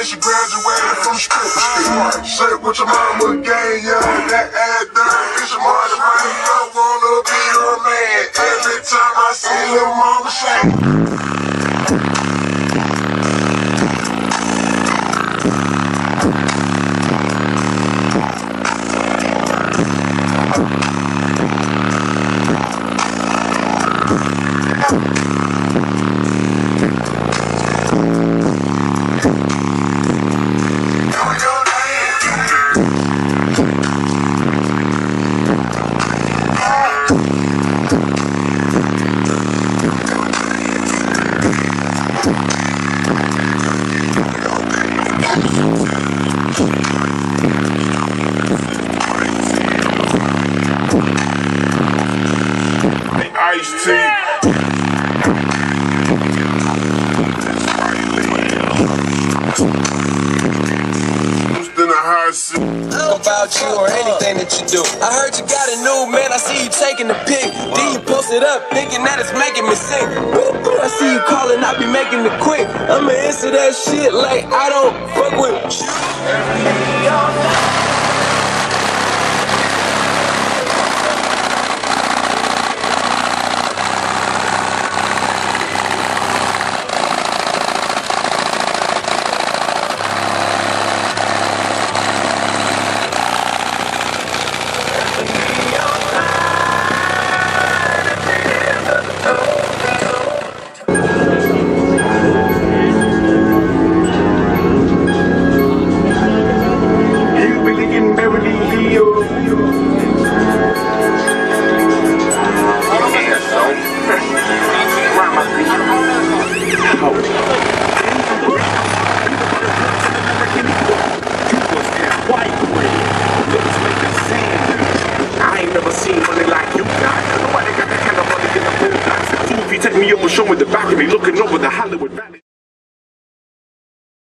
like she graduated from strip. Say what your mama gave ya, that ass done. It's your money, man. I wanna be her man. Every time I see little mama shake. Iced tea. About you or anything that you do. I heard you got a new man, I see you taking the pic. Then you post it up, thinking that it's making me sick. I see you calling, I be making it quick. I'ma answer that shit like I don't fuck with you. Take me up and show me the back of me looking over the Hollywood Valley.